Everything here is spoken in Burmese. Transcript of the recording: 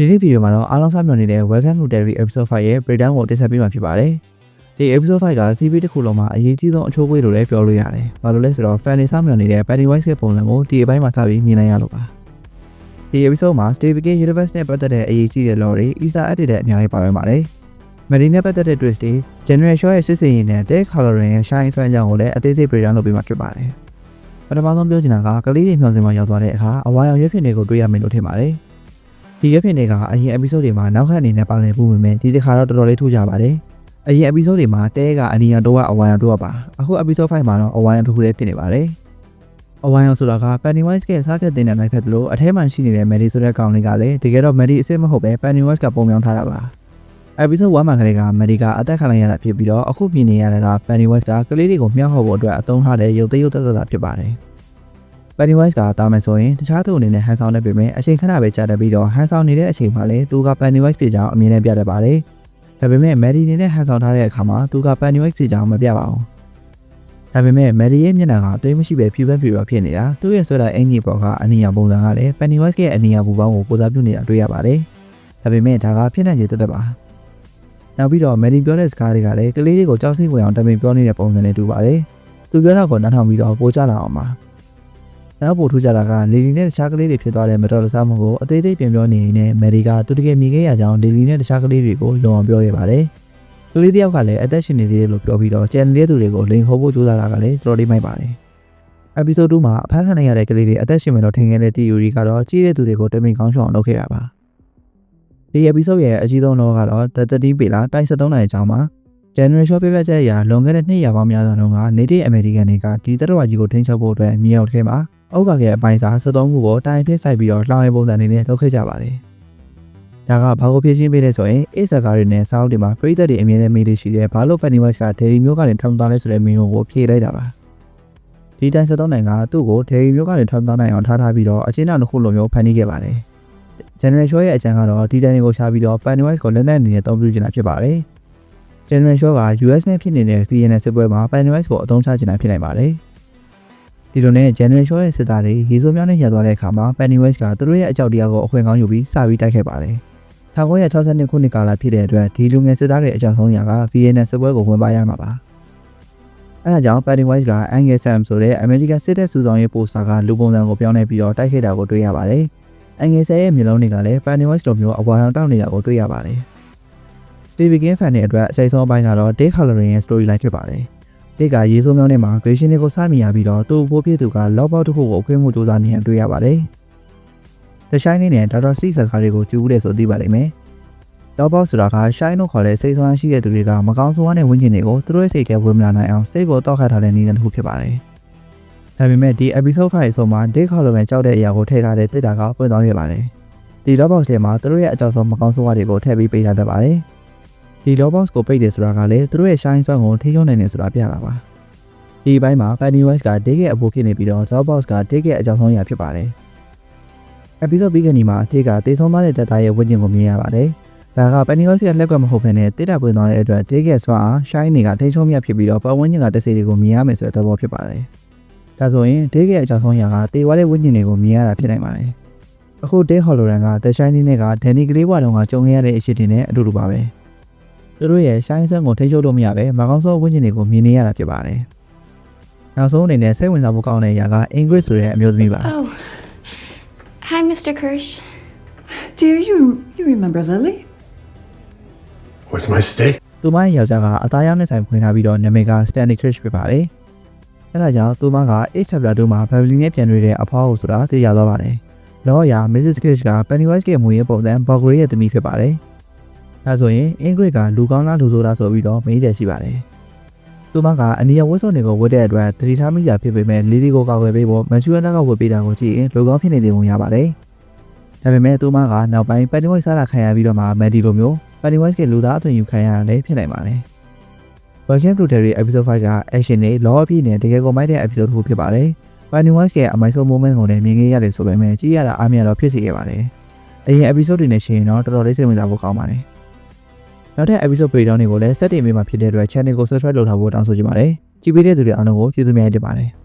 ဒီနေ့ဗီဒီယိုမှာတော့အားလုံးစားမျှော်နေတဲ့ Welcome to Terry Episode 5ရဲ့ breakdown ကိုတင်ဆက်ပေးမှာဖြစ်ပါတယ်။ဒီ Episode 5က CP တစ်ခုလုံးမှာအရေးကြီးဆုံးအချိုးအကွေးလို့လည်းပြောလို့ရတယ်။ဘာလို့လဲဆိုတော့ fan တွေစားမျှော်နေတဲ့ Pennywise ရဲ့ပုံစံကိုဒီအပိုင်းမှာစပြီးမြင်နိုင်ရလို့ပါ။ဒီ Episode မှာ Stephen King Universe နဲ့ပတ်သက်တဲ့အရေးကြီးတဲ့ lore တွေ Easter egg တွေတဲ့အများကြီးပါဝင်ပါတယ်။ Mary နဲ့ပတ်သက်တဲ့ twist တွေ General Shaw ရဲ့စစ်စင်ရင်နဲ့ Dick Halloran ရဲ့ shine စွမ်းကြောင်းကိုလည်းအသေးစိတ် breakdown လုပ်ပေးမှာဖြစ်ပါတယ်။ပထမဆုံးပြောချင်တာကကလေးတွေမျှော်စင်မှာရောက်သွားတဲ့အခါအဝါရောင်ရွက်ဖြစ်တွေကိုတွေ့ရမယ်လို့ထင်ပါတယ်။ဒီရွက်ဖြစ်တွေကအရင် episode တွေမှာနောက်ခပ်အနေနဲ့ပါခဲ့မှုပေမဲ့ဒီတစ်ခါတော့တော်တော်လေးထူးကြပါတယ်။အရင် episode တွေမှာတဲကအနီရောင်တော့အဝါရောင်တော့ပါအခု episode 5မှာတော့အဝါရောင်တစ်ခုလေးဖြစ်နေပါတယ်။အဝါရောင်ဆိုတာက Pennywise ကစားခဲ့တဲ့နိုင်ဖက်သလိုအထဲမှာရှိနေတဲ့ Mary ဆိုတဲ့ကောင်လေးကလည်းတကယ်တော့ Mary အစ်စ်မဟုတ်ပဲ Pennywise ကပုံပြောင်းထားတာပါ။ episode 1မှာကလေးက Mary ကအသက်ခံလိုက်ရတာဖြစ်ပြီးတော့အခုပြင်နေရတာက Pennywise ကကလေးတွေကိုမျှောက်ဟော်ဖို့အတွက်အသုံးထားတဲ့ရုပ်သေးရုပ်သက်သက်ဖြစ်ပါတယ်။ Pennywise ကတားမယ်ဆိုရင်တခြားသူအနေနဲ့ဟန်ဆောင်နေပေမဲ့အချိန်ခဏပဲကြာတတ်ပြီးတော့ဟန်ဆောင်နေတဲ့အချိန်မှာလည်းသူက Pennywise ဖြစ်ကြောင်းအမြင်နဲ့ပြတတ်ပါတယ်။ဒါပေမဲ့ Mary နေနဲ့ဟန်ဆောင်ထားတဲ့အခါမှာသူက Pennywise ဖြစ်ကြောင်းမပြပါဘူး။ဒါပေမဲ့ Mary ရဲ့မျက်နှာကအသွေးမရှိပဲဖြူဖြစ်နေတာသူ့ရဲ့ဆွဲလိုက်အင်ကြီးပေါ်ကအနီရောင်ပုံစံကလည်း Pennywise ရဲ့အနီရောင်ပူပေါင်းကိုကိုစားပြုနေတာတွေ့ရပါတယ်။ဒါပေမဲ့ဒါကဖြစ်နိုင်ခြေတက်ပါ။နောက်ပြီးတော့ Mary ပြောတဲ့စကားတွေကလည်းကလေးတွေကိုကြောက်စိတ်ဝင်အောင်တမင်ပြောနေတဲ့ပုံစံနဲ့တူပါတယ်။သူပြောတာကိုနားထောင်ပြီးတော့ပိုကြလာအောင်ပါ။နောက်ပို့ထူးကြတာကလီလီနဲ့တခြားကလေးတွေဖြစ်သွားတဲ့မတော်တဆမှုကိုအသေးသေးပြန်ပြောနေနေနဲ့မယ်ရီကသူတကယ်မြင်ခဲ့ရကြောင်းလီလီနဲ့တခြားကလေးတွေကိုလုံအောင်ပြောခဲ့ပါတယ်။ကလေးတယောက်ကလည်းအသက်ရှင်နေသေးတယ်လို့ပြောပြီးတော့ကျန်တဲ့သူတွေကိုလိန်ခေါ်ဖို့ကြိုးစားတာကလည်းတော်တော်လေးမိုက်ပါတယ်။ episode 2မှာအဖမ်းခံရတဲ့ကလေးတွေအသက်ရှင်မယ်လို့ထင်ခဲ့တဲ့ theory ကတော့ကြီးတဲ့သူတွေကိုတမင်ကောင်းချောင်းလုပ်ခဲ့ရပါ။ဒီ episode ရဲ့အကြီးဆုံးတော့ကတော့ The 13 Pillar တိုင်း73နိုင်အကြောင်းမှာ General Shaw ပြပြချက်အရာလွန်ခဲ့တဲ့200ပေါင်းများစွာတုန်းက Native American တွေကဒီတရဝါကြီးကိုထိန်းချုပ်ဖို့အတွက်မြေအောင်ထဲမှာအောက်ကကအပိုင်းစား73ခုကိုတိုင်ဖြစ်ဆိုင်ပြီးတော့လှောင်ရပုံစံအနေနဲ့လုပ်ခဲ့ကြပါတယ်။ဒါကဘာကိုဖြစ်ရှင်းပေးလဲဆိုရင်အေးစကားတွေနဲ့စာအုပ်တွေမှာပြည်သက်တွေအမြင်နဲ့မေးလို့ရှိတဲ့ဘာလို့ Pennywise က Derry မျိုးကနေထွန်းသွားလဲဆိုတဲ့မင်းကိုဖြေလိုက်တာပါ။ဒီတိုင်73နိုင်ကသူ့ကို Derry မျိုးကနေထွန်းသွားနိုင်အောင်ထားပြီးတော့အချင်းနောက်တစ်ခုလိုမျိုးဖန်တီးခဲ့ပါတယ်။ General Shaw ရဲ့အကြံကတော့ဒီတိုင်တွေကိုရှာပြီးတော့ Pennywise ကိုလက်နက်အနေနဲ့အသုံးပြုချင်တာဖြစ်ပါတယ်။ General Shaw က US နဲ့ဖြစ်နေတဲ့ VN စစ်ပွဲမှာ Pennywise ကိုအသုံးချချင်တာဖြစ်နိုင်ပါတယ်။ဒီလိုနဲ့ General Shaw ရဲ့စစ်သားတွေရေစိုးမြောင်းနဲ့ရသွားတဲ့အခါမှာ Pennywise ကသူတို့ရဲ့အကြောက်တရားကိုအခွင့်ကောင်းယူပြီးစပြီးတိုက်ခဲ့ပါတယ်။1962ခုနှစ်ကာလဖြစ်တဲ့အတွက်ဒီလူငယ်စစ်သားတွေအကြောက်ဆုံးရာက VN စစ်ပွဲကိုဝင်ပါရမှာပါ။အဲဒါကြောင့် Pennywise က Angel Sam ဆိုတဲ့ American စစ်တပ်စုဆောင်ရေးပိုစတာကလူပုံစံကိုပြောင်းလဲပြီးတော့တိုက်ခဲ့တာကိုတွေ့ရပါတယ်။ Angel Sam ရဲ့မျက်လုံးတွေကလည်း Pennywise လိုမျိုးအဝါရောင်တောက်နေတာကိုတွေ့ရပါတယ်။ Stephen King fan တွေအတွက်အစိမ်းဆုံးအပိုင်းကတော့ Dick Halloran ရဲ့ storyline ဖြစ်ပါတယ်။ဒီကရေစိုးမြောင်းထဲမှာ Gretchen တွေကိုစမြင်ရပြီးတော့သူ့ဘိုးဖြစ်သူကလောက်ပေါက်တစ်ခုကိုအခွင့်မှုစူးစမ်းနေရတွေ့ရပါတယ်။ The Shining နဲ့ Dr. Sleep စကားတွေကိုကြည့်ဦးတယ်ဆိုသိပါလိမ့်မယ်။လောက်ပေါက်ဆိုတာက Shine လို့ခေါ်တဲ့စိတ်ဆွမ်းရှိတဲ့သူတွေကမကောင်းဆိုးဝါးတဲ့ဝိညာဉ်တွေကိုသူတို့ရဲ့စိတ်ထဲဝင်မလာနိုင်အောင်စိတ်ကိုတောက်ခတ်ထားတဲ့နည်းတစ်ခုဖြစ်ပါတယ်။ဒါပေမဲ့ဒီ episode 5အဆုံးမှာ Dick Halloran ကြောက်တဲ့အရာကိုထည့်ထားတဲ့တစ်တာကပွင့်သွားခဲ့ပါတယ်။ဒီလောက်ပေါက်ထဲမှာသူတို့ရဲ့အကြောက်ဆုံးမကောင်းဆိုးဝါးတွေကိုထည့်ပြီးပေးထားတတ်ပါတယ်။ဒီ Lawbox ကိုပိတ်တယ်ဆိုတာကလည်းသူတို့ရဲ့ shine စွမ်းကိုထိန်းချုပ်နိုင်တယ်ဆိုတာပြတာပါ။ဒီဘိုင်းမှာ Pennywise က Dick ရဲ့အဖိုးဖြစ်နေပြီးတော့ Lawbox က Dick ရဲ့အကြောက်ဆုံးရာဖြစ်ပါတယ်။ episode ပြီးကနေမှာ Dick ကတေဆုံးသွားတဲ့တပ်သားရဲ့ဝိညာဉ်ကိုမြင်ရပါတယ်။ဒါက Pennywise ရဲ့လက်ကွက်မဟုတ်ဘဲနဲ့တိတာပွင့်သွားတဲ့အတွက် Dick ရဲ့စွမ်းအား shine တွေကထိန်းချုပ်မြတ်ဖြစ်ပြီးတော့ပတ်ဝန်းကျင်ကတစေတွေကိုမြင်ရမယ်ဆိုတဲ့သဘောဖြစ်ပါတယ်။ဒါဆိုရင် Dick ရဲ့အကြောက်ဆုံးရာကတေဝါတဲ့ဝိညာဉ်တွေကိုမြင်ရတာဖြစ်နိုင်ပါတယ်။အခု Dick Halloran က The Shining နဲ့က Danny ကလေးဘွားတုန်းကကြုံခဲ့ရတဲ့အရှိတွေနဲ့အတူတူပါပဲ။သူတို့ရဲ့ shine စွမ်းကိုထိန်းချုပ်လို့မရပဲမကောင်းသောဝိညာဉ်တွေကိုမြင်နေရတာဖြစ်ပါတယ်။နောက်ဆုံးအနေနဲ့စိတ်ဝင်စားဖို့ကောင်းတဲ့အရာက Ingrid ဆိုတဲ့အမျိုးသမီးပါ။ Oh. Hi, Mr. Kirsch. Dear, you remember Lily? What's my stake? သူမရဲ့ယောက်ျားကအသားရောင်နဲ့ဆိုင်ဖွင့်ထားပြီးတော့နာမည်က Stanley Kirsch ဖြစ်ပါတယ်။အဲဒါကြောင့်သူမက H chapter 2မှာ Beverly နဲ့ပြန်တွေ့တဲ့အဖွားကိုဆိုတာသိရသွားပါတယ်။လောက Mrs. Kirsch က Pennywise ရဲ့မူရင်းပုံစံ Boggery ရဲ့သမီးဖြစ်ပါတယ်။ဒါဆိုရင် Ingrid ကလူကောင်းလားလူဆိုးလားဆိုပြီးတော့မေးတယ်ရှိပါတယ်။သူမကအနီရောင်ဝတ်စုံတွေကိုဝတ်တဲ့အတွက်သတိထားမိကြဖြစ်ပေမဲ့လီလီကိုကောက်ွယ်ပေးဖို့မန်ချူရနာကဝတ်ပေးတာကိုကြည့်ရင်လူကောင်းဖြစ်နေတယ်ပုံရပါတယ်။ဒါပေမဲ့သူမကနောက်ပိုင်း Pennywise စားတာခံရပြီးတော့မှ Maddie လိုမျိုး Pennywise ကလူသားအသွင်ယူခံရတာလည်းဖြစ်နိုင်ပါတယ်။ Welcome to Terry Episode 5က action နဲ့ law အဖြစ်နဲ့တကယ်ကိုမိုက်တဲ့ episode တစ်ခုဖြစ်ပါတယ်။ Pennywise ရဲ့အမိုက်ဆုံး moment ကိုလည်းမြင်ခဲ့ရတယ်ဆိုပေမဲ့ကြည့်ရတာအားမရတော့ဖြစ်စေခဲ့ပါတယ်။အရင် episode တွေနဲ့ရှင်ရင်တော့တော်တော်လေးစိတ်ဝင်စားဖို့ကောင်းပါတယ်။နောက်ထပ် episode breakdown တွေကိုလည်းစက်တင်ပေးမှာဖြစ်တဲ့အတွက် channel ကို subscribe လုပ်ထားဖို့တောင်းဆိုချင်ပါတယ်။ကြည့်ပေးတဲ့သူတွေအားလုံးကိုကျေးဇူးများတင်ပါတယ်။